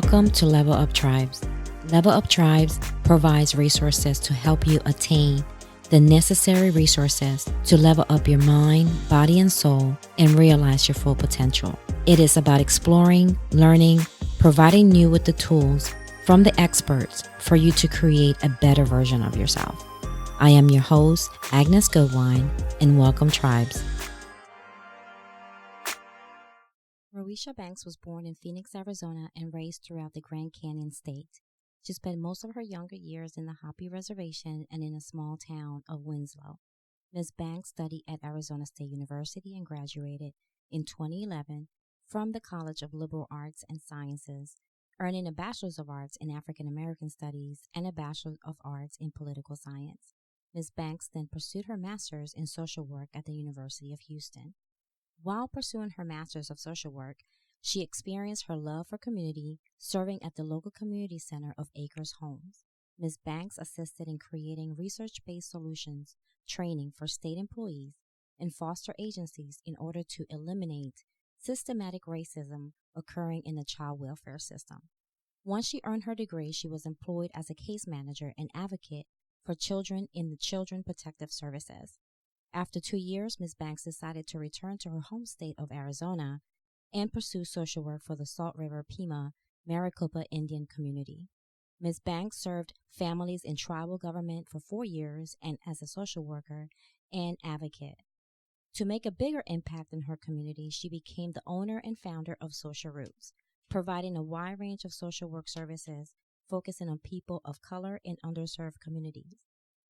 Welcome to Level Up Tribes. Level Up Tribes provides resources to help you attain the necessary resources to level up your mind, body, and soul and realize your full potential. It is about exploring, learning, providing you with the tools from the experts for you to create a better version of yourself. I am your host, Agnes Goodwine, and welcome, Tribes. Roicia Banks was born in Phoenix, Arizona, and raised throughout the Grand Canyon State. She spent most of her younger years in the Hopi reservation and in a small town of Winslow. Ms. Banks studied at Arizona State University and graduated in 2011 from the College of Liberal Arts and Sciences, earning a Bachelor of Arts in African American Studies and a Bachelor of Arts in Political Science. Ms. Banks then pursued her master's in social work at the University of Houston. While pursuing her master's of social work, she experienced her love for community, serving at the local community center of Acres Homes. Ms. Banks assisted in creating research-based solutions, training for state employees, and foster agencies in order to eliminate systematic racism occurring in the child welfare system. Once she earned her degree, she was employed as a case manager and advocate for children in the Children Protective Services. After 2 years, Ms. Banks decided to return to her home state of Arizona and pursue social work for the Salt River Pima, Maricopa Indian community. Ms. Banks served families in tribal government for 4 years and as a social worker and advocate. To make a bigger impact in her community, she became the owner and founder of Social Roots, providing a wide range of social work services focusing on people of color in underserved communities.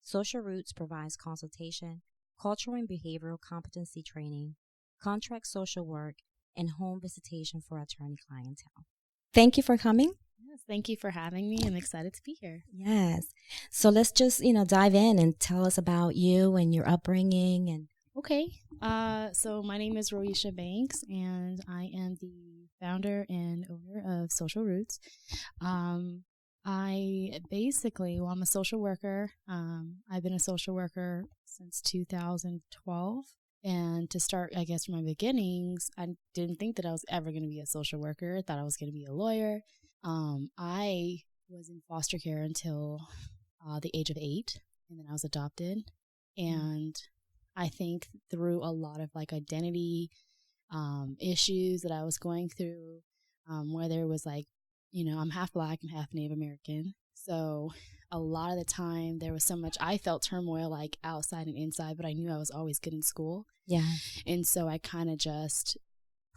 Social Roots provides consultation, cultural and behavioral competency training, contract social work, and home visitation for attorney clientele. Thank you for coming. Yes, thank you for having me. I'm excited to be here. Yes. So let's just, dive in and tell us about you and your upbringing. And Okay. So my name is Roicia Banks, and I am the founder and owner of Social Roots. I'm a social worker. I've been a social worker since 2012. And to start, I guess, from my beginnings, I didn't think that I was ever going to be a social worker. I thought I was going to be a lawyer. I was in foster care until the age of 8, and then I was adopted. And I think through a lot of identity issues that I was going through, whether it was I'm half Black and half Native American. So a lot of the time there was so much, I felt turmoil outside and inside, but I knew I was always good in school. yeah. And so I kind of just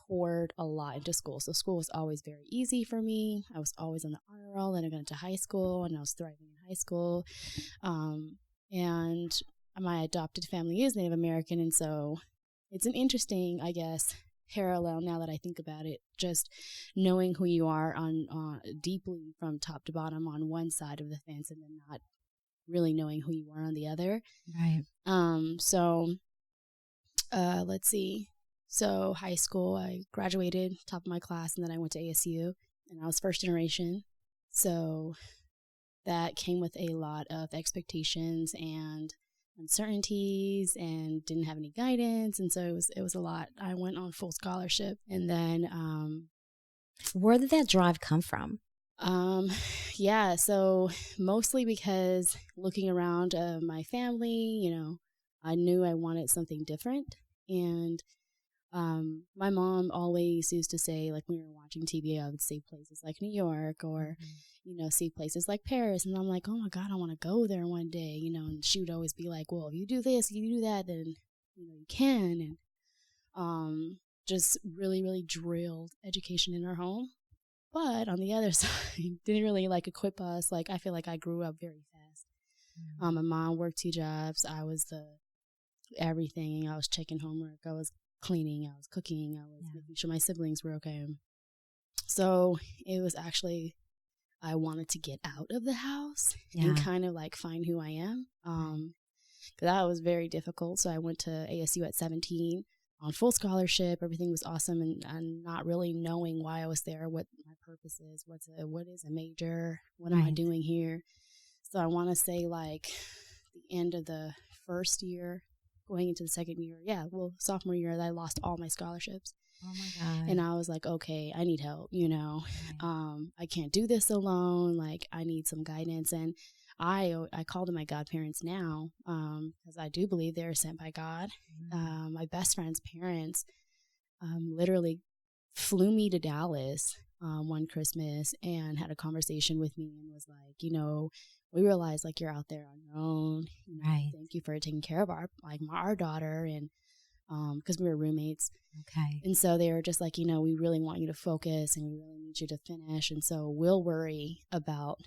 poured a lot into school. So school was always very easy for me. I was always on the honor roll. Then I got into high school and I was thriving in high school. And my adopted family is Native American. And so it's an interesting, I guess, parallel now that I think about it, just knowing who you are on deeply from top to bottom on one side of the fence and then not really knowing who you are on the other. Right. Let's see. So high school, I graduated top of my class, and then I went to ASU, and I was first generation. So that came with a lot of expectations and uncertainties, and didn't have any guidance, and so it was a lot. I went on full scholarship, and then where did that drive come from? So mostly because looking around my family, I knew I wanted something different, and my mom always used to say, when we were watching TV, I would see places like New York or see places like Paris. And I'm like, oh my God, I want to go there one day, and she would always be like, well, if you do this, if you do that, then, you can. And just really, really drilled education in our home. But on the other side, didn't really equip us. I feel like I grew up very fast. My mom worked 2 jobs. I was everything. I was checking homework. I was cleaning. I was cooking. I was making sure my siblings were okay. So it was actually, I wanted to get out of the house and kind of find who I am. Because that was very difficult. So I went to ASU at 17 on full scholarship. Everything was awesome, and not really knowing why I was there, what my purpose is, what is a major, what am I doing here. So I want to say the end of the first year, going into the second year, sophomore year, I lost all my scholarships. Oh my God. And I was like, okay, I need help, you know. Right. I can't do this alone. Like, I need some guidance. And I call them my godparents now, because I do believe they're sent by God. My best friend's parents literally flew me to Dallas one Christmas and had a conversation with me and was like, you know, we realize like you're out there on your own. You know, Right. thank you for taking care of our daughter, and because we were roommates. Okay. And so they were just like, you know, we really want you to focus and we really need you to finish. And so we'll worry about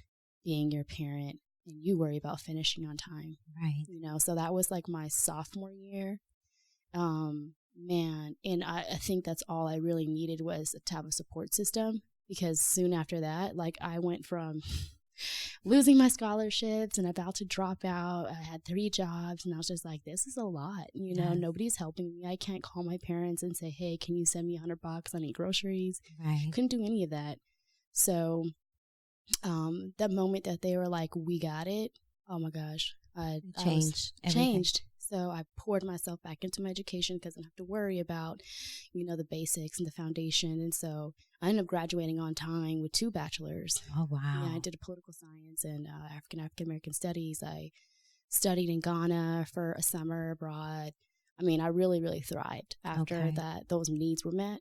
being your parent and you worry about finishing on time. Right. You know, so that was like my sophomore year. Man, and I think that's all I really needed was to have a support system, because soon after that, like I went from losing my scholarships and about to drop out. I had 3 jobs and I was just like, this is a lot. You know, nobody's helping me. I can't call my parents and say, hey, can you send me $100? I need groceries. Right. Couldn't do any of that. So that moment that they were like, we got it. Oh my gosh. I changed. So I poured myself back into my education because I didn't have to worry about, you know, the basics and the foundation. And so I ended up graduating on time with 2 bachelors. Oh, wow. Yeah, I did a political science and African-American studies. I studied in Ghana for a summer abroad. I mean, I really, really thrived after that. Those needs were met.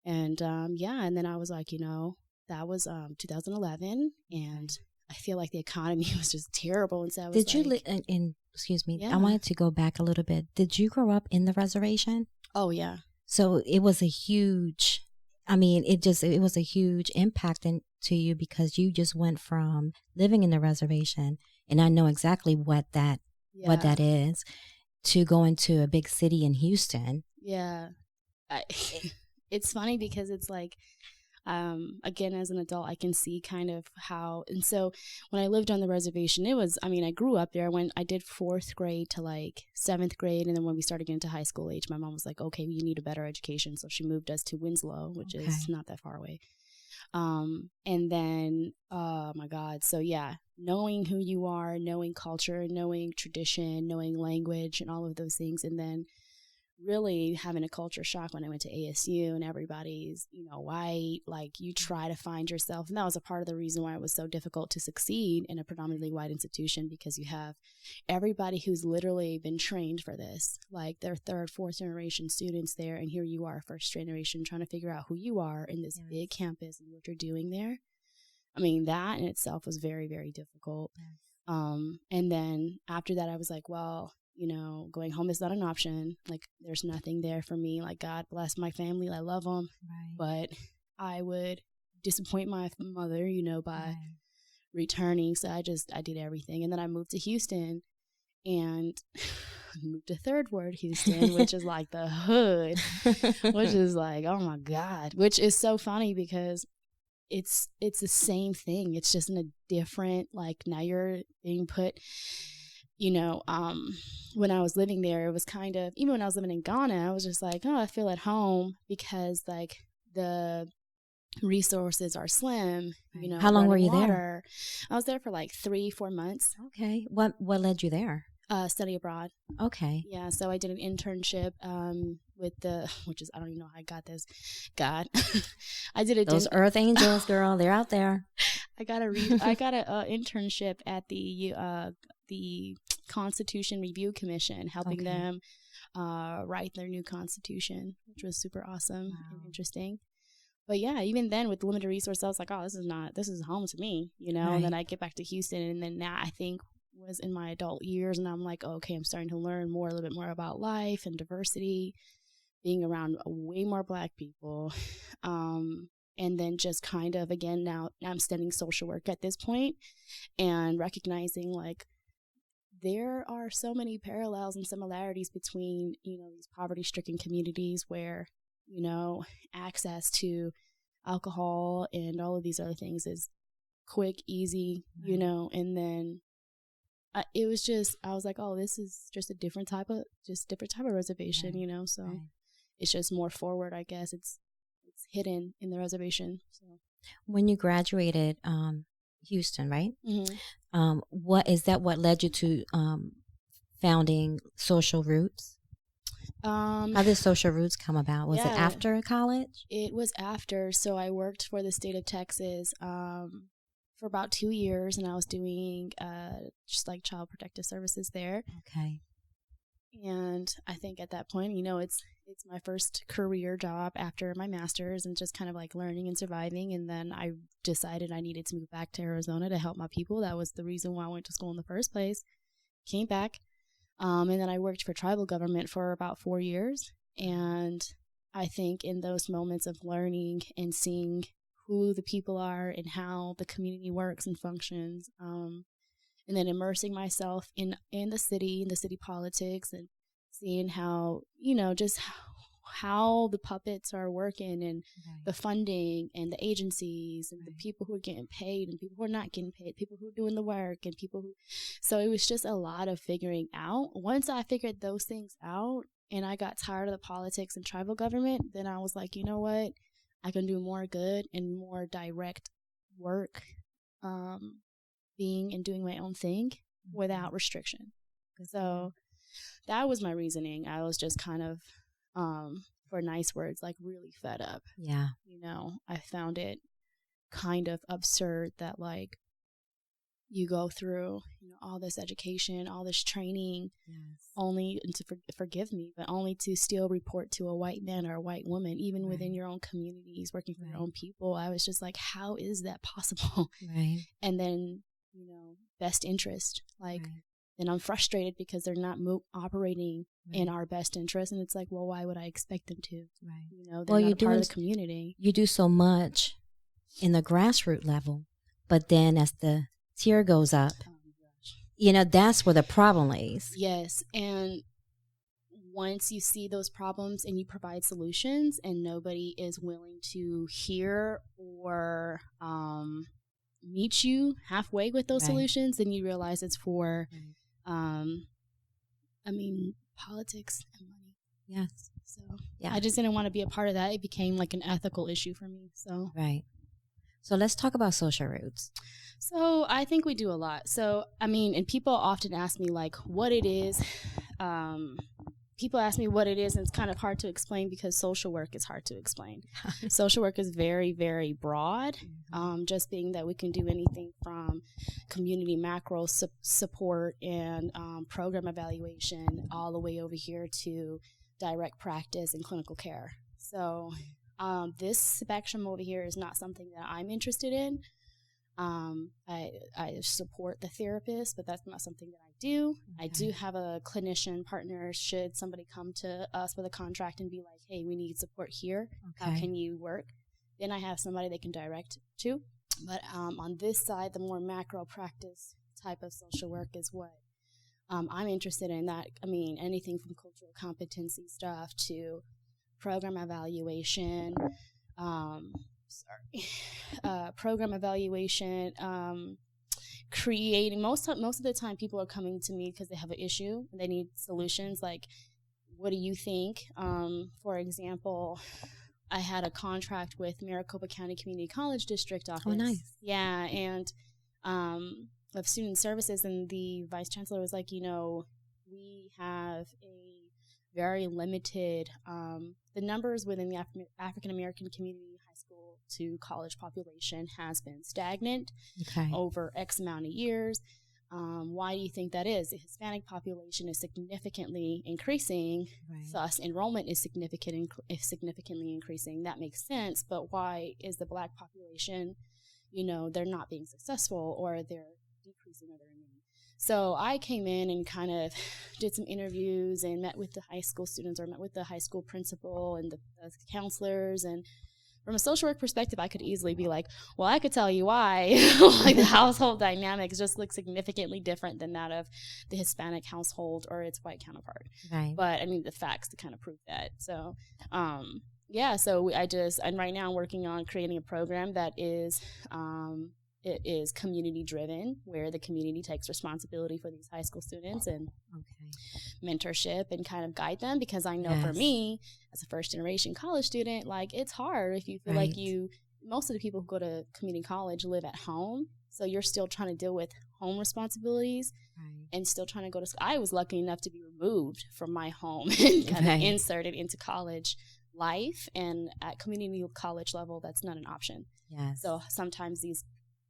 And and then I was like, you know, that was 2011, and I feel like the economy was just terrible. And so I was Did you excuse me, Yeah. I wanted to go back a little bit. Did you grow up in the reservation? Oh, yeah. So it was a huge, it was a huge impact to you, because you just went from living in the reservation, and I know exactly what that is, to going to a big city in Houston. Yeah. It's funny because it's like, again, as an adult, I can see kind of how, and so when I lived on the reservation, it was, I grew up there. I did 4th grade to like 7th grade. And then when we started getting to high school age, my mom was like, okay, you need a better education. So she moved us to Winslow, which is not that far away. And then, oh my God. So yeah, knowing who you are, knowing culture, knowing tradition, knowing language and all of those things. And then really having a culture shock when I went to ASU and everybody's, you know, white, like you try to find yourself. And that was a part of the reason why it was so difficult to succeed in a predominantly white institution, because you have everybody who's literally been trained for this, like they're 3rd, 4th generation students there. And here you are, 1st generation, trying to figure out who you are in this big campus and what you're doing there. I mean, that in itself was very, very difficult. And then after that, I was like, well, you know, going home is not an option. Like, there's nothing there for me. Like, God bless my family. I love them. But I would disappoint my mother, you know, by returning. So I did everything. And then I moved to Houston and moved to 3rd Ward Houston, which is like the hood, which is like, oh my God, which is so funny because it's the same thing. It's just in a different, like, now you're being put, you know, when I was living there, it was kind of, even when I was living in Ghana, I was just like, oh, I feel at home because like the resources are slim, you know. How long were you there? I was there for like 3-4 months. Okay. What led you there? Study abroad. Okay. Yeah, so I did an internship with which is, I don't even know how I got this. God. I did Those Earth Angels, girl, they're out there. I got a internship at the Constitution Review Commission, helping them write their new constitution, which was super awesome and interesting. But yeah, even then with limited resources, I was like, oh, this is home to me, you know. And then I get back to Houston, and then now I think was in my adult years, and I'm like, okay, I'm starting to learn a little bit more about life and diversity, being around way more Black people. And then just kind of, again, now I'm studying social work at this point and recognizing like there are so many parallels and similarities between, you know, these poverty-stricken communities where, you know, access to alcohol and all of these other things is quick, easy, you know. And then it was just, I was like, oh, this is just a different type of reservation, you know. So it's just more forward, I guess. It's hidden in the reservation. So when you graduated Houston, right? What led you to founding Social Roots? How did Social Roots come about? Was it after college? It was after. So I worked for the state of Texas for about 2 years, and I was doing just like child protective services there. Okay. And I think at that point, it's my first career job after my master's, and just kind of like learning and surviving. And then I decided I needed to move back to Arizona to help my people. That was the reason why I went to school in the first place. Came back. And then I worked for tribal government for about 4 years. And I think in those moments of learning and seeing who the people are and how the community works and functions, and then immersing myself in the city politics, and seeing how, just how the puppets are working, and the funding and the agencies and the people who are getting paid and people who are not getting paid, people who are doing the work and people who, so it was just a lot of figuring out. Once I figured those things out and I got tired of the politics and tribal government, then I was like, you know what, I can do more good and more direct work, being and doing my own thing without restriction. So that was my reasoning. I was just kind of, for nice words, like really fed up. Yeah. I found it kind of absurd that like you go through, all this education, all this training, only to forgive me, but only to still report to a white man or a white woman, even within your own communities, working for your own people. I was just like, how is that possible? Right. And then, best interest, like, then I'm frustrated because they're not operating in our best interest. And it's like, well, why would I expect them to? Right. They're not part of the community. You do so much in the grassroots level, but then as the tier goes up, that's where the problem lays. Yes. And once you see those problems and you provide solutions and nobody is willing to hear or meet you halfway with those solutions, then you realize it's for politics and money. Yes. So I just didn't want to be a part of that. It became like an ethical issue for me. So So let's talk about Social Roots. So I think we do a lot. So and people often ask me like what it is. People ask me what it is, and it's kind of hard to explain because social work is hard to explain. Social work is very, very broad, just being that we can do anything from community macro support and program evaluation all the way over here to direct practice and clinical care. So this spectrum over here is not something that I'm interested in. I support the therapist, but that's not something that I do. Okay. I do have a clinician partner should somebody come to us with a contract and be like, hey, we need support here. Okay. How can you work? Then I have somebody they can direct to. But on this side, the more macro practice type of social work is what I'm interested in. That anything from cultural competency stuff to program evaluation, program evaluation, creating. Most of the time people are coming to me because they have an issue and they need solutions. Like, what do you think? For example, I had a contract with Maricopa County Community College District Office. Oh, nice. Yeah, and of student services, and the vice chancellor was like, we have a very limited, the numbers within the African American community high school to college population has been stagnant over X amount of years. Why do you think that is? The Hispanic population is significantly increasing, thus enrollment is significantly increasing. That makes sense, but why is the Black population, they're not being successful, or they're decreasing, or they're remaining? So I came in and kind of did some interviews and met with the high school students, or met with the high school principal and the counselors. And from a social work perspective, I could easily be like, well, I could tell you why. Like, the household dynamics just look significantly different than that of the Hispanic household or its white counterpart. Right. But I need the facts to kind of prove that. So, so and right now I'm working on creating a program that is, it is community driven, where the community takes responsibility for these high school students and mentorship and kind of guide them, because I know for me as a first generation college student, like, it's hard if you feel like most of the people who go to community college live at home. So you're still trying to deal with home responsibilities and still trying to go to school. I was lucky enough to be removed from my home and kind of inserted into college life. And at community college level, that's not an option. Yes. So sometimes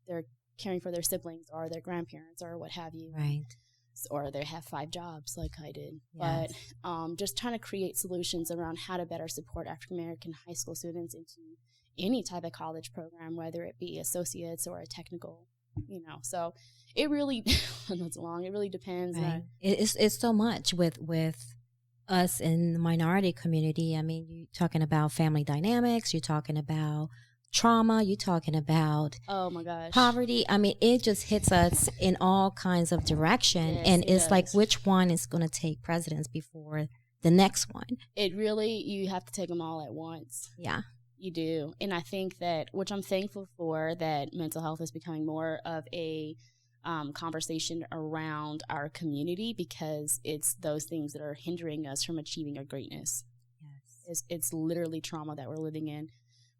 they're caring for their siblings or their grandparents or what have you. Right. Or they have 5 jobs like I did. Yes. But just trying to create solutions around how to better support African-American high school students into any type of college program, whether it be associates or a technical, So it really, that's long. It really depends. Right. It's so much with us in the minority community. I mean, you're talking about family dynamics. You're talking about trauma, you're talking about poverty. I mean, it just hits us in all kinds of direction. Yes, and it's like, which one is going to take precedence before the next one? It really, you have to take them all at once. Yeah. You do. And I think that, which I'm thankful for, that mental health is becoming more of a conversation around our community, because it's those things that are hindering us from achieving our greatness. Yes. It's literally trauma that we're living in.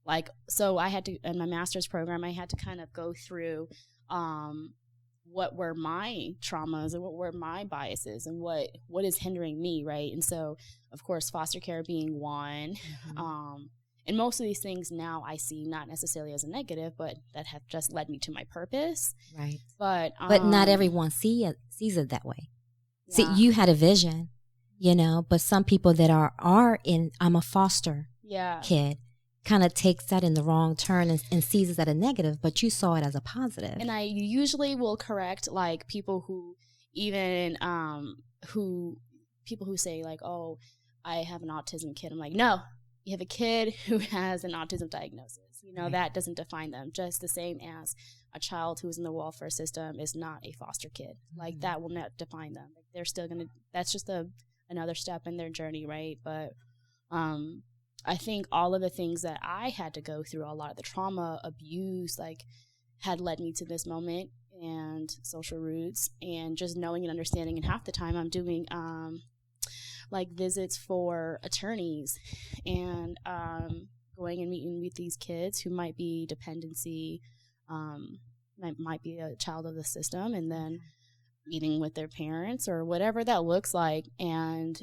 Like, so I had to, in my master's program, I had to kind of go through what were my traumas and what were my biases and what is hindering me, right? And so, of course, foster care being one. Mm-hmm. And most of these things now I see not necessarily as a negative, but that have just led me to my purpose. Right. But not everyone sees it that way. Yeah. See, you had a vision, but some people that are in, I'm a foster kid, kind of takes that in the wrong turn and sees it as a negative, but you saw it as a positive. And I usually will correct, like, people who even people who say, like, oh, I have an autism kid. I'm like, no, you have a kid who has an autism diagnosis. Right. That doesn't define them. Just the same as a child who's in the welfare system is not a foster kid. Mm-hmm. Like, that will not define them. Like, they're still gonna. That's just another step in their journey, right? But I think all of the things that I had to go through, a lot of the trauma, abuse, like, had led me to this moment, and social roots, and just knowing and understanding. And half the time I'm doing like visits for attorneys, and going and meeting with these kids who might be dependency, might be a child of the system, and then meeting with their parents or whatever that looks like. And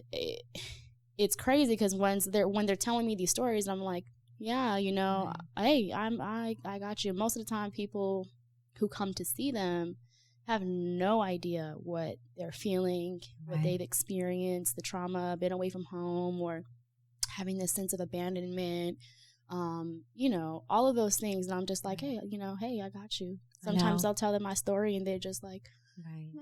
it's crazy because when they're telling me these stories, I'm like, yeah, hey, I got you. Most of the time, people who come to see them have no idea what they're feeling, what they've experienced, the trauma, been away from home, or having this sense of abandonment, all of those things. And I'm just like, hey, I got you. Sometimes I'll tell them my story, and they're just like,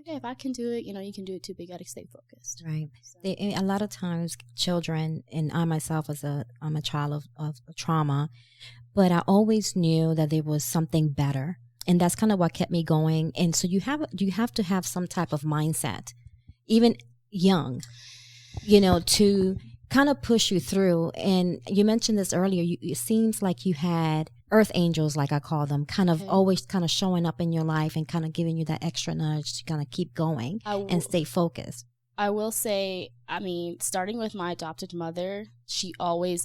hey, if I can do it, you can do it too, but you got to stay focused. Right. So. A lot of times children, and I myself I'm a child of trauma, but I always knew that there was something better. And that's kind of what kept me going. And so you have to have some type of mindset, even young, to kind of push you through. And you mentioned this earlier. It seems like you had earth angels, like I call them, kind of always kind of showing up in your life and kind of giving you that extra nudge to kind of keep going and stay focused. I will say, starting with my adopted mother, she always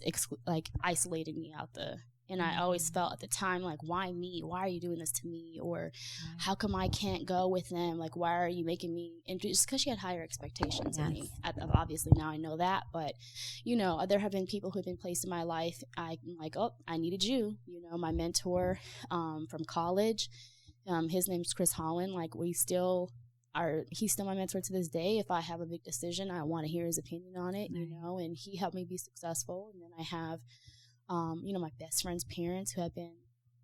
isolated me out the. And I always felt at the time, like, why me? Why are you doing this to me? Or how come I can't go with them? Like, why are you making me? And just because she had higher expectations of me. Obviously, now I know that. But, there have been people who have been placed in my life. I'm like, oh, I needed you. My mentor from college, his name's Chris Holland. Like, he's still my mentor to this day. If I have a big decision, I want to hear his opinion on it, and he helped me be successful. And then I have my best friend's parents, who have been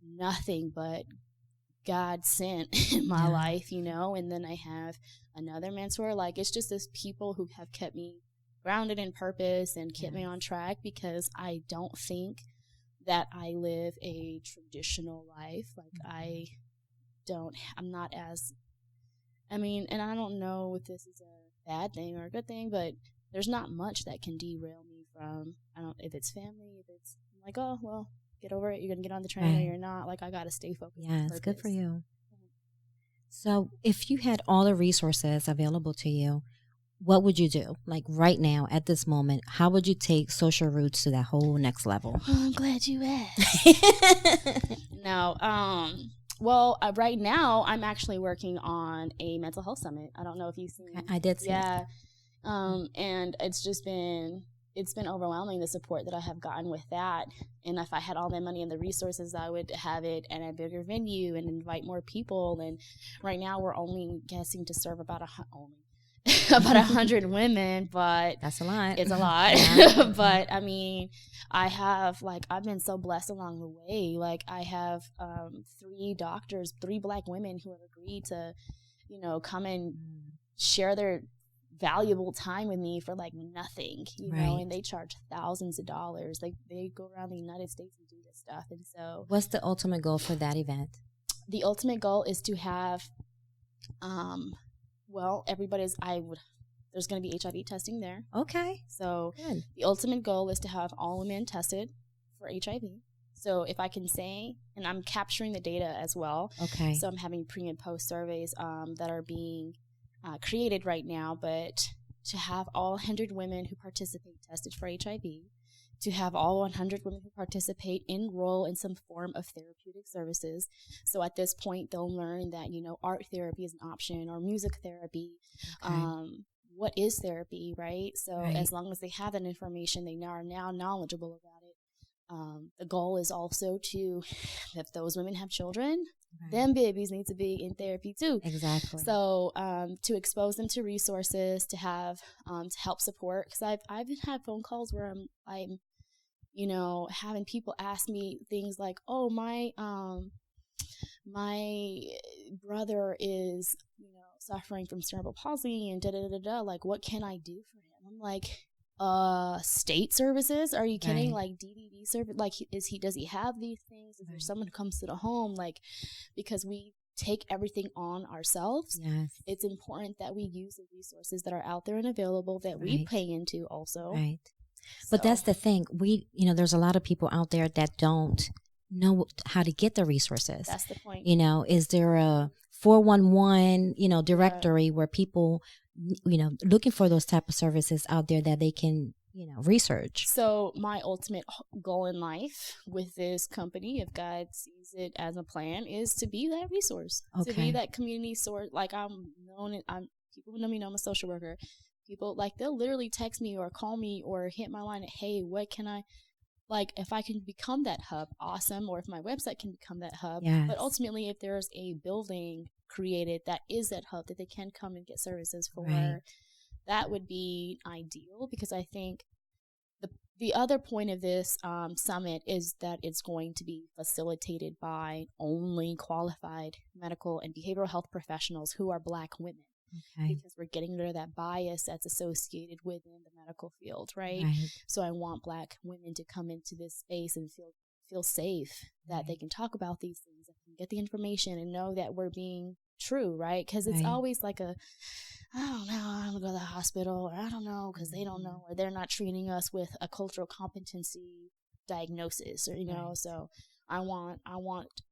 nothing but God sent in my life, and then I have another mentor. Like, it's just this people who have kept me grounded in purpose and kept me on track, because I don't think that I live a traditional life. Like, I'm not as, and I don't know if this is a bad thing or a good thing, but there's not much that can derail me from, if it's family, if it's, I'm like, oh, well, get over it. You're going to get on the train or you're not. Like, I got to stay focused. Yeah, it's good for you. So if you had all the resources available to you, what would you do? Like, right now, at this moment, how would you take social roots to that whole next level? Oh, I'm glad you asked. No, well, right now, I'm actually working on a mental health summit. I don't know if you've seen. I did see it. And it's been overwhelming, the support that I have gotten with that. And if I had all that money and the resources, I would have it at a bigger venue and invite more people. And right now we're only guessing to serve about 100 women, but that's a lot. It's a lot. Yeah. But I mean, I've been so blessed along the way. Like, I have 3 doctors, 3 Black women who have agreed to, come and share their valuable time with me for like nothing, you know, and they charge thousands of dollars. Like, they go around the United States and do this stuff. And so, what's the ultimate goal for that event? The ultimate goal is to have, there's going to be HIV testing there. Okay. So good. The ultimate goal is to have all women tested for HIV. So if I can say, and I'm capturing the data as well. Okay. So I'm having pre and post surveys that are being created right now, but to have all 100 women who participate tested for HIV, to have all 100 women who participate enroll in some form of therapeutic services. So at this point, they'll learn that, art therapy is an option, or music therapy. Okay. What is therapy, right? So as long as they have that information, they are now knowledgeable about it. The goal is also to, if those women have children, them babies need to be in therapy too. Exactly. So to expose them to resources, to have to help support, because I've had phone calls where I'm having people ask me things like, oh, my brother is suffering from cerebral palsy and da-da-da-da, like, what can I do for him? I'm like, state services? Are you kidding? Like, DDD service? Like, does he have these things? Is there someone who comes to the home? Like, because we take everything on ourselves. Yes. It's important that we use the resources that are out there and available that we pay into also. Right. But that's the thing. There's a lot of people out there that don't know how to get the resources. That's the point. Is there a 411, directory where people, looking for those type of services out there that they can, research? So my ultimate goal in life with this company, if God sees it as a plan, is to be that resource, to be that community source. Like, people who know me know I'm a social worker. People, like, they'll literally text me or call me or hit my line, hey, what can I, like, if I can become that hub, awesome. Or if my website can become that hub. Yes. But ultimately, if there's a building created that is that hub that they can come and get services for, that would be ideal. Because I think the other point of this summit is that it's going to be facilitated by only qualified medical and behavioral health professionals who are Black women. Okay. Because we're getting rid of that bias that's associated within the medical field, right? So I want Black women to come into this space and feel safe, that they can talk about these things, that can get the information and know that we're being true, right? Because it's always like I don't know, I don't go to the hospital, or I don't know because they don't know, or they're not treating us with a cultural competency diagnosis, or so I want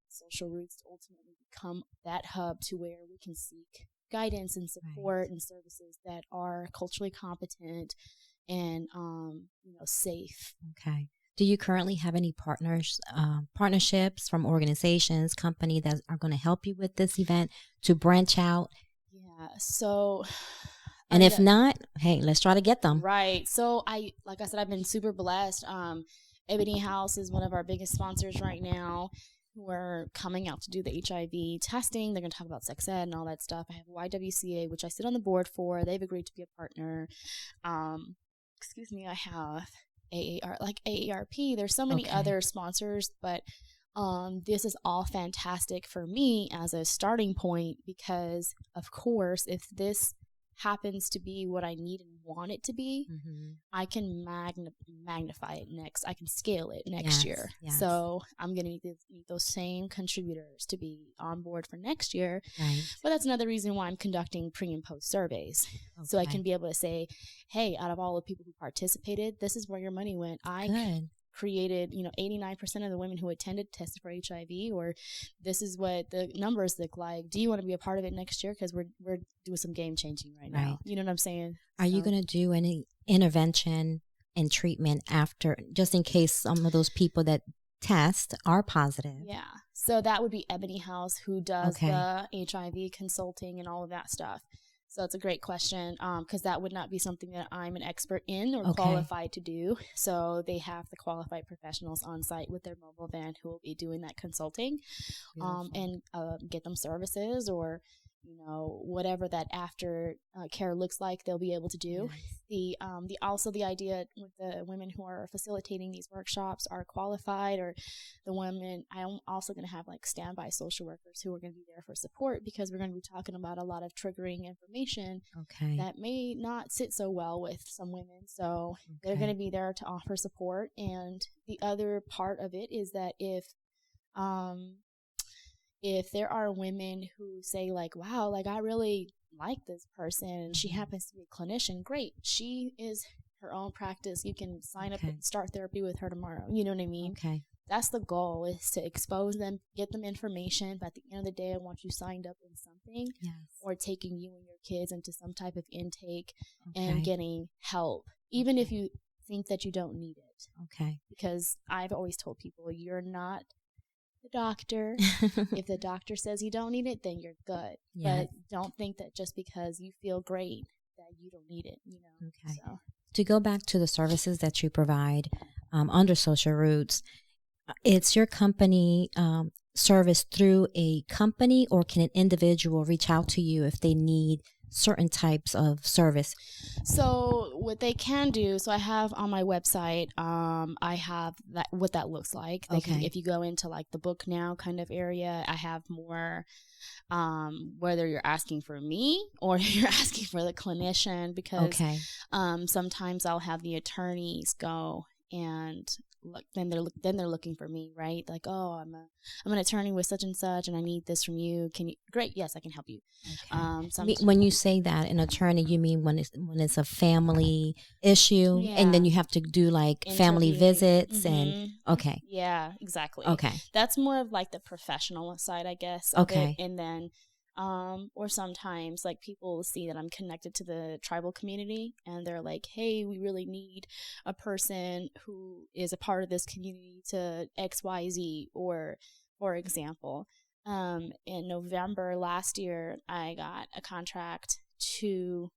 Social Roots to ultimately become that hub to where we can seek guidance and support and services that are culturally competent and safe. Okay. Do you currently have any partnerships from organizations, company that are going to help you with this event to branch out? Yeah. So, and if not, hey, let's try to get them. Right. So like I said, I've been super blessed. Ebony House is one of our biggest sponsors right now, who are coming out to do the HIV testing. They're going to talk about sex ed and all that stuff. I have YWCA, which I sit on the board for. They've agreed to be a partner. I have AARP. There's so many other sponsors, but this is all fantastic for me as a starting point, because, of course, if this happens to be what I need and want it to be, I can magnify it next. I can scale it next year. Yes. So I'm going to need those same contributors to be on board for next year. Right. But that's another reason why I'm conducting pre and post surveys. So I can be able to say, hey, out of all the people who participated, this is where your money went. Created, 89% of the women who attended tested for HIV, or this is what the numbers look like. Do you want to be a part of it next year? Because we're doing some game changing right now. You know what I'm saying? Are you going to do any intervention and treatment after, just in case some of those people that test are positive? Yeah. So that would be Ebony House, who does the HIV consulting and all of that stuff. So it's a great question, because that would not be something that I'm an expert in or Okay. qualified to do. So they have the qualified professionals on site with their mobile van who will be doing that consulting, and get them services or, whatever that after care looks like, they'll be able to do. Yes. The idea with the women who are facilitating these workshops are qualified, or the women, I'm also going to have like standby social workers who are going to be there for support, because we're going to be talking about a lot of triggering information Okay. that may not sit so well with some women. So they're going to be there to offer support. And the other part of it is that if there are women who say like, wow, like I really like this person and she happens to be a clinician, great. She is her own practice. You can sign up and start therapy with her tomorrow. You know what I mean? Okay. That's the goal, is to expose them, get them information. But at the end of the day, I want you signed up in something, or taking you and your kids into some type of intake and getting help, even if you think that you don't need it. Okay. Because I've always told people, you're not the doctor. If the doctor says you don't need it, then you're good. But don't think that just because you feel great that you don't need it, Okay. So. To go back to the services that you provide under Social Roots, it's your company service through a company, or can an individual reach out to you if they need certain types of service? So what they can do, so I have on my website, I have that, what that looks like. If you go into like the book now kind of area, I have more, whether you're asking for me or you're asking for the clinician, because sometimes I'll have the attorneys go and look, then they're looking for me, right? Like, oh, I'm an attorney with such and such, and I need this from you. Can you? Great, yes, I can help you. When you say that an attorney, you mean when it's a family issue, and then you have to do like family visits and yeah, exactly. Okay, that's more of like the professional side, I guess. Of it. And then. Or sometimes like people will see that I'm connected to the tribal community and they're like, hey, we really need a person who is a part of this community to XYZ, or for example, in November last year, I got a contract to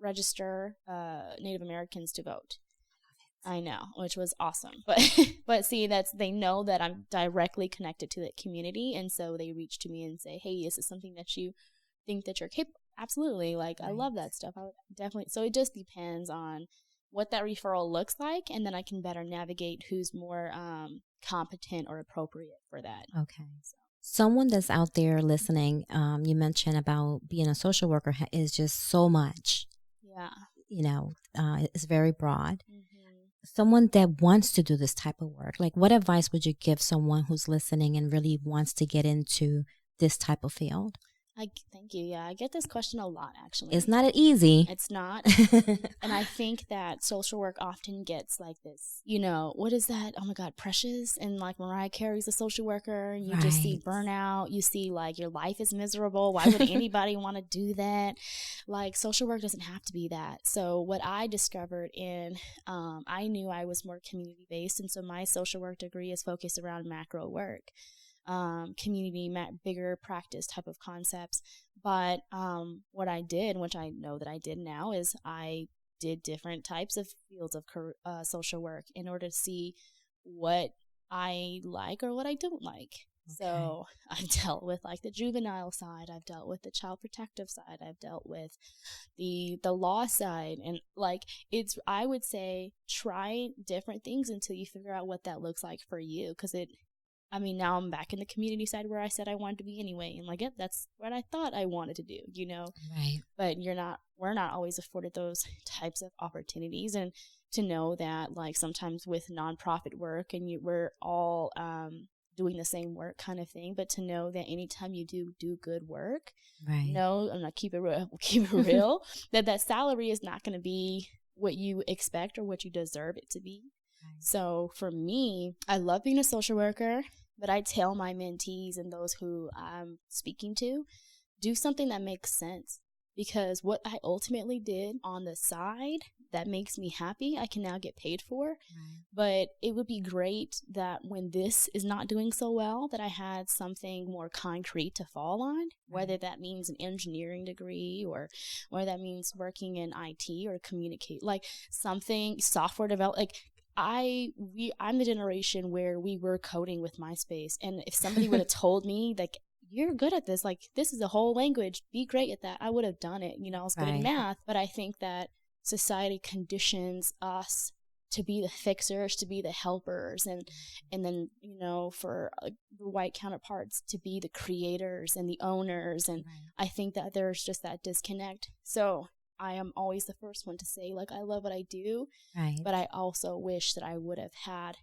register Native Americans to vote. I know, which was awesome. But see, they know that I'm directly connected to that community, and so they reach to me and say, hey, is this something that you think that you're capable? Absolutely. Like, I love that stuff. I would definitely. So it just depends on what that referral looks like, and then I can better navigate who's more competent or appropriate for that. Okay. Someone that's out there listening, you mentioned about being a social worker is just so much. Yeah. It's very broad. Someone that wants to do this type of work, like what advice would you give someone who's listening and really wants to get into this type of field? Thank you. Yeah, I get this question a lot, actually. It's not easy. It's not. And I think that social work often gets like this, what is that? Oh my God, Precious. And like Mariah Carey's a social worker. You just see burnout. You see like your life is miserable. Why would anybody want to do that? Like social work doesn't have to be that. So what I discovered I knew I was more community based. And so my social work degree is focused around macro work. Community, bigger practice type of concepts. But what I did, which I know that I did now, is I did different types of fields of social work in order to see what I like or what I don't like. So I've dealt with like the juvenile side, I've dealt with the child protective side, I've dealt with the law side, and like I would say try different things until you figure out what that looks like for you, because now I'm back in the community side where I said I wanted to be anyway. And like, that's what I thought I wanted to do, Right. But we're not always afforded those types of opportunities. And to know that like sometimes with nonprofit work and we're all doing the same work kind of thing, but to know that anytime you do good work, I'm not keep it real, that salary is not going to be what you expect or what you deserve it to be. So for me, I love being a social worker, but I tell my mentees and those who I'm speaking to, do something that makes sense. Because what I ultimately did on the side, that makes me happy, I can now get paid for. Right. But it would be great that when this is not doing so well, that I had something more concrete to fall on, whether that means an engineering degree or whether that means working in IT or communicate, like something software development. Like I'm the generation where we were coding with MySpace, and if somebody would have told me like, you're good at this, like this is a whole language, be great at that, I would have done it. I was good at math, but I think that society conditions us to be the fixers, to be the helpers, and then for the white counterparts to be the creators and the owners, and I think that there's just that disconnect. So I am always the first one to say, like, I love what I do, but I also wish that I would have had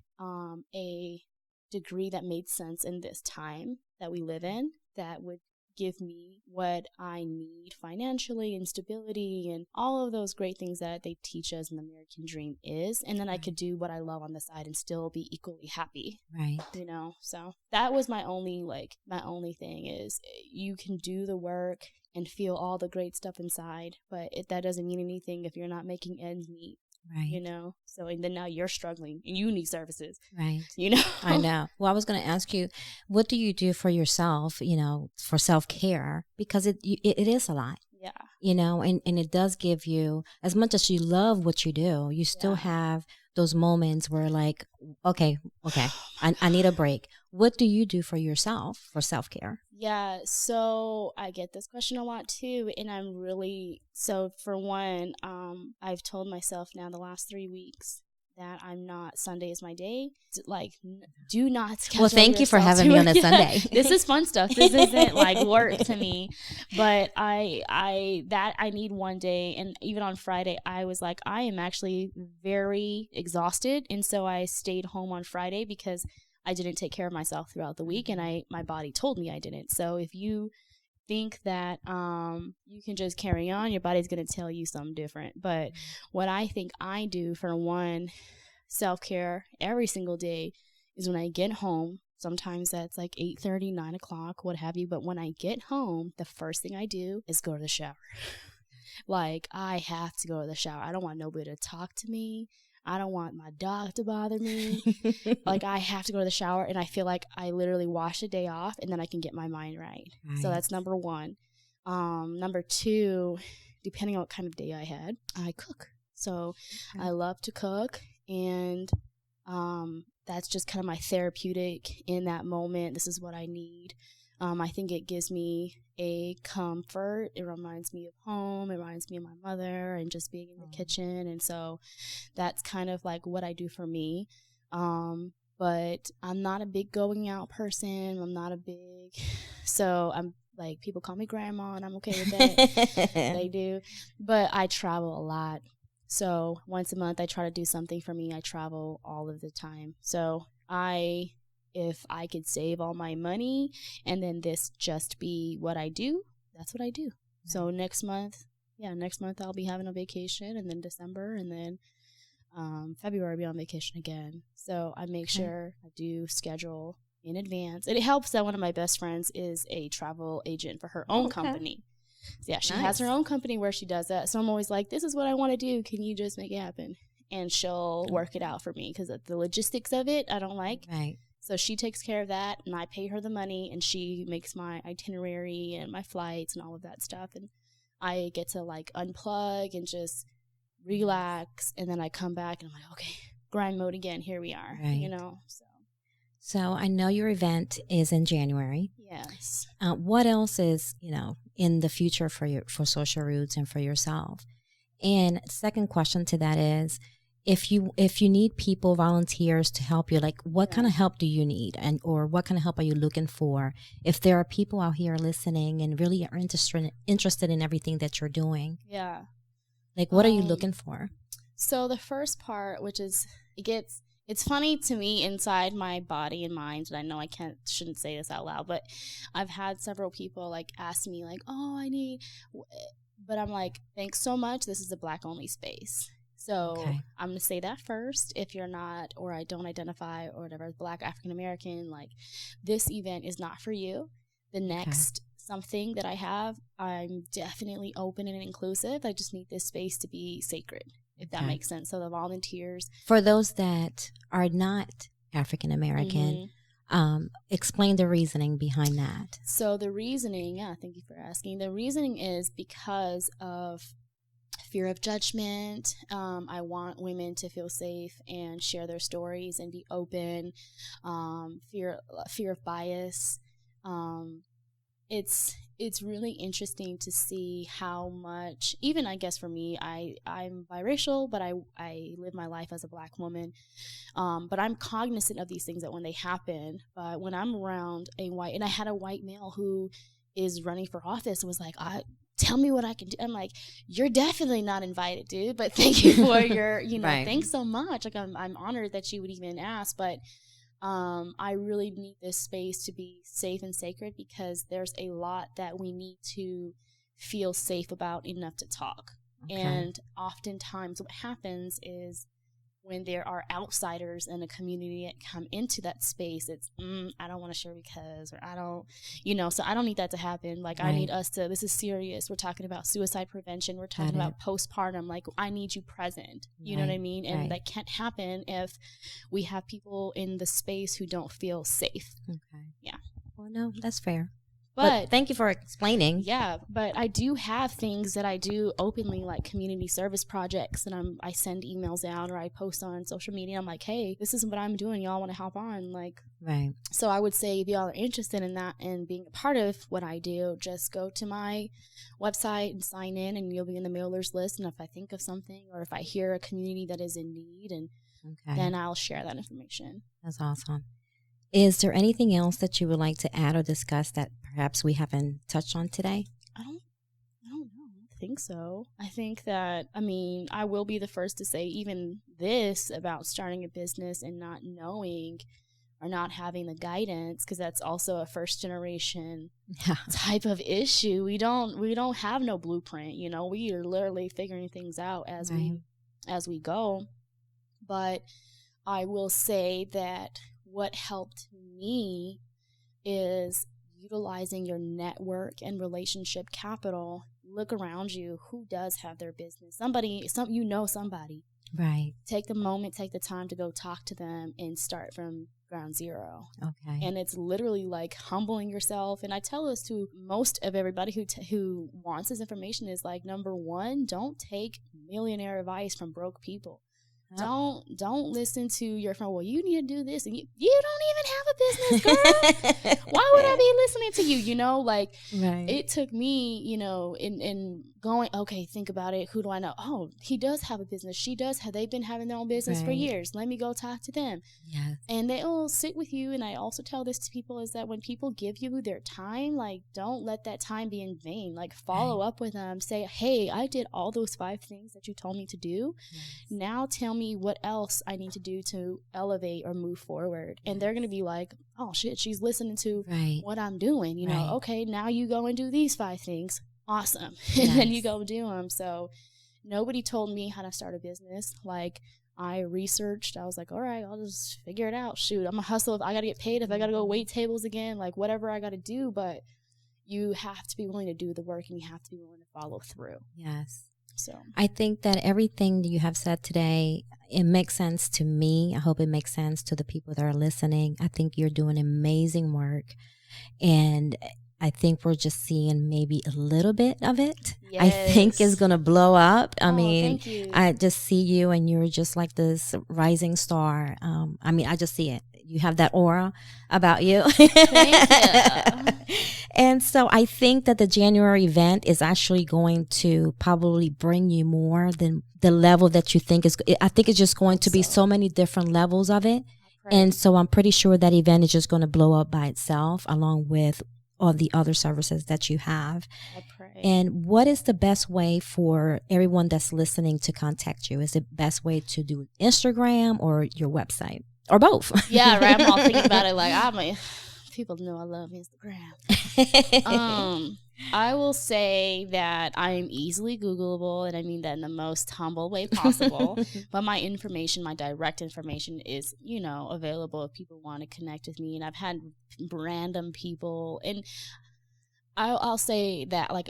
a degree that made sense in this time that we live in, that would give me what I need financially and stability and all of those great things that they teach us in the American dream is. And then I could do what I love on the side and still be equally happy. Right. So that was my only thing is you can do the work and feel all the great stuff inside, but that doesn't mean anything if you're not making ends meet. Right. So and then now you're struggling and you need services. Right. I know. Well, I was going to ask you, what do you do for yourself, for self-care? Because it is a lot. Yeah. And it does give you, as much as you love what you do, you still have those moments where like, okay, I need a break. What do you do for yourself for self-care? Yeah, so I get this question a lot too, and so for one, I've told myself now the last 3 weeks that I'm not, Sunday is my day. Like, do not schedule Well, thank you for having me on a Sunday. This is fun stuff. This isn't like work to me, but I need one day. And even on Friday, I was like, I am actually very exhausted. And so I stayed home on Friday because I didn't take care of myself throughout the week, and my body told me I didn't. So if you think that you can just carry on, your body's going to tell you something different. But what I think I do for one, self-care every single day, is when I get home. Sometimes that's like 8:30, 9 o'clock, what have you. But when I get home, the first thing I do is go to the shower. Like, I have to go to the shower. I don't want nobody to talk to me. I don't want my dog to bother me. Like, I have to go to the shower, and I feel like I literally wash a day off, and then I can get my mind right. So that's number one. Number two, depending on what kind of day I had, I cook. So I love to cook, and that's just kind of my therapeutic in that moment. This is what I need. I think it gives me a comfort. It reminds me of home. It reminds me of my mother and just being in the kitchen. And so that's kind of like what I do for me. But I'm not a big going out person. So I'm like, people call me grandma, and I'm okay with that. They do. But I travel a lot. So once a month I try to do something for me. I travel all of the time. So if I could save all my money and then this just be what I do, that's what I do. Right. So next month I'll be having a vacation, and then December, and then February I'll be on vacation again. So I make sure I do schedule in advance. And it helps that one of my best friends is a travel agent for her own company. So yeah, she has her own company where she does that. So I'm always like, this is what I want to do. Can you just make it happen? And she'll work it out for me, because the logistics of it I don't like. Right. So she takes care of that, and I pay her the money, and she makes my itinerary and my flights and all of that stuff. And I get to like unplug and just relax, and then I come back and I'm like, okay, grind mode again. Here we are, So I know your event is in January. Yes. What else is, in the future for Social Roots and for yourself? And second question to that is, if you need people, volunteers to help you, like what kind of help do you need, or what kind of help are you looking for? If there are people out here listening and really are interested in everything that you're doing. Yeah. Like, what are you looking for? So the first part, which is, it's funny to me inside my body and mind, and I know I shouldn't say this out loud, but I've had several people like ask me like, but I'm like, thanks so much. This is a Black only space. So I'm going to say that first. If you're not, or I don't identify or whatever, Black, African American, like, this event is not for you. The next something that I have, I'm definitely open and inclusive. I just need this space to be sacred. if that makes sense. So the volunteers. For those that are not African American, explain the reasoning behind that. So the reasoning, thank you for asking. The reasoning is because of fear of judgment. I want women to feel safe and share their stories and be open. Fear of bias. It's really interesting to see how much, even I guess for me, I'm biracial, but I live my life as a Black woman. But I'm cognizant of these things that when they happen, but when I'm around a white, and I had a white male who is running for office and was like, tell me what I can do. I'm like, you're definitely not invited, dude, but thank you for your, right. Thanks so much. Like, I'm honored that you would even ask, but I really need this space to be safe and sacred because there's a lot that we need to feel safe about enough to talk. Okay. And oftentimes what happens is when there are outsiders in a community that come into that space, it's, I don't want to share because, or I don't, so I don't need that to happen. Like, right. I need us to, this is serious. We're talking about suicide prevention. We're talking about postpartum. Like, I need you present. You know what I mean? And that can't happen if we have people in the space who don't feel safe. Okay. Yeah. Well, no, that's fair. But thank you for explaining. Yeah, but I do have things that I do openly, like community service projects, and I send emails out or I post on social media. I'm like, hey, this is what I'm doing. Y'all want to hop on? Like, right. So I would say if y'all are interested in that and being a part of what I do, just go to my website and sign in, and you'll be in the mailers list. And if I think of something or if I hear a community that is in need, and then I'll share that information. That's awesome. Is there anything else that you would like to add or discuss that perhaps we haven't touched on today? I don't know. I think so. I think that, I will be the first to say even this about starting a business and not knowing or not having the guidance, because that's also a first generation type of issue. We don't have no blueprint, we are literally figuring things out as we go. But I will say that what helped me is utilizing your network and relationship capital. Look around you. Who does have their business? Somebody. Right. Take the moment, take the time to go talk to them and start from ground zero. Okay. And it's literally like humbling yourself. And I tell this to most of everybody who wants this information is like, number one, don't take millionaire advice from broke people. Don't listen to your friend. Well, you need to do this, and you don't even have a business, girl. Why would I be listening to you? Right. It took me, in going, okay, think about it. Who do I know? Oh, he does have a business. She does have. They've been having their own business for years. Let me go talk to them. Yes. And they'll sit with you. And I also tell this to people is that when people give you their time, like, don't let that time be in vain. Like, follow up with them. Say, hey, I did all those 5 things that you told me to do. Yes. Now tell me what else I need to do to elevate or move forward. And they're going to be like, oh shit, she's listening to what I'm doing, okay, now you go and do these 5 things. Awesome. And then you go do them. So nobody told me how to start a business. Like, I researched, I was like, all right, I'll just figure it out. Shoot, I'm a hustle. If I got to get paid, if I got to go wait tables again, like whatever I got to do, but you have to be willing to do the work and you have to be willing to follow through. Yes. So I think that everything that you have said today, it makes sense to me. I hope it makes sense to the people that are listening. I think you're doing amazing work. And I think we're just seeing maybe a little bit of it. Yes. I think it's going to blow up. Thank you. I just see you and you're just like this rising star. I just see it. You have that aura about you. Thank you. And so I think that the January event is actually going to probably bring you more than the level that you think is. I think it's just going to be so many different levels of it. Right. And so I'm pretty sure that event is just going to blow up by itself along with all the other services that you have. I pray. And what is the best way for everyone that's listening to contact you? Is the best way to do Instagram or your website? Or both? Yeah, right. I'm all thinking about it like, people know I love Instagram. I will say that I'm easily Googleable, and I mean that in the most humble way possible. But my information, my direct information is, available if people want to connect with me. And I've had random people, and I'll say that, like,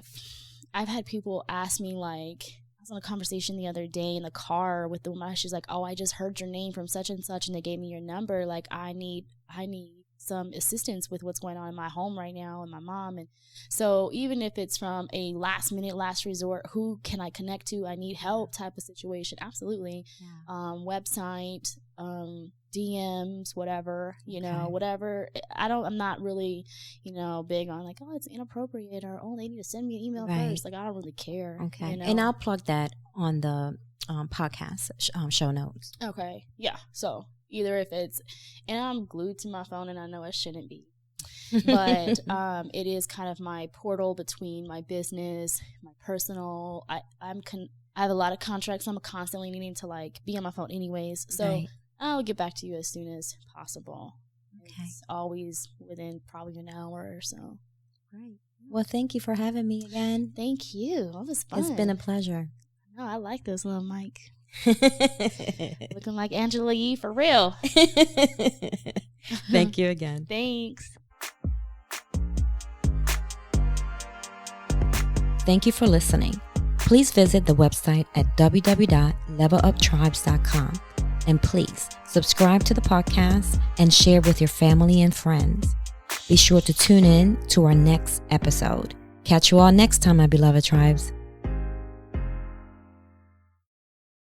I've had people ask me, like, I was was on a conversation the other day in the car with the woman. She's like, oh, I just heard your name from such and such, and they gave me your number. Like, I need some assistance with what's going on in my home right now and my mom. And so even if it's from a last minute, last resort, who can I connect to? I need help type of situation. Absolutely. Yeah. Website, DMs, whatever, whatever. I'm not really, big on like, oh, it's inappropriate, or, oh, they need to send me an email first. Like, I don't really care. Okay. And I'll plug that on the podcast show notes. Okay. Yeah. So either if it's, and I'm glued to my phone and I know I shouldn't be, but it is kind of my portal between my business, my personal. I have a lot of contracts. I'm constantly needing to like be on my phone anyways. So I'll get back to you as soon as possible. Okay. It's always within probably an hour or so. Right. Well, thank you for having me again. Thank you. That was fun. It's been a pleasure. No, I like this little mic. Looking like Angela Yee for real. Thank you again. Thanks. Thank you for listening. Please visit the website at www.leveluptribes.com, and please subscribe to the podcast and share with your family and friends. Be sure to tune in to our next episode. Catch you all next time, my beloved tribes.